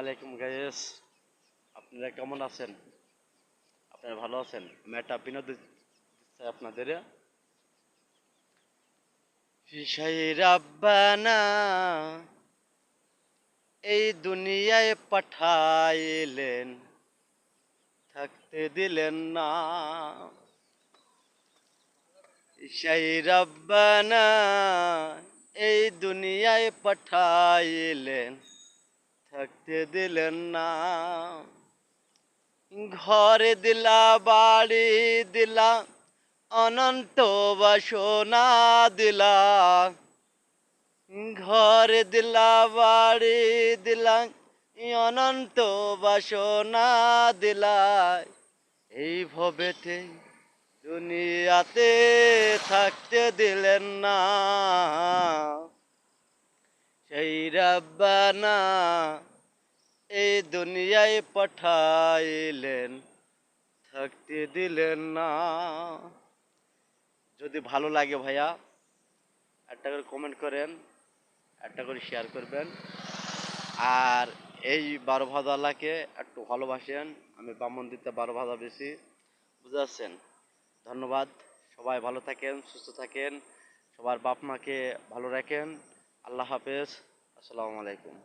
আলাইকুম গাইস, আপনারা কেমন আছেন? আপনারা ভালো আছেন? আমি একটা বিনোদন দিচ্ছি আপনাদের। ফিসাই রাব্বানা এই দুনিয়ায় পাঠাইলেন, থাকতে দিলেন না। ফিসাই রাব্বানা এই দুনিয়ায় পাঠাইলেন, থাকতে দিলেন না। ঘরে দিলা, বাড়ি দিলা, অনন্ত বাসনা দিলা। ঘরে দিলা, বাড়ি দিলা, অনন্ত বাসনা দিলা। এই ভবেতে দুনিয়াতে থাকতে দিলেন না। সেই রাব্বানা এই দুনিয়ায় পাঠাইলেন, থাকতে দিলেন না। যদি ভালো লাগে ভাইয়া একটা করে কমেন্ট করেন, একটা করে শেয়ার করবেন। আর এই 12 ভাজালাকে একটু ভালোবাসেন। আমি বামন্দিতে 12 ভাজা বেশি, বুঝতে পারছেন? ধন্যবাদ। সবাই ভালো থাকেন, সুস্থ থাকেন, সবার বাপ মাকে ভালো রাখেন। আল্লাহ হাফেজ। আসসালামু আলাইকুম।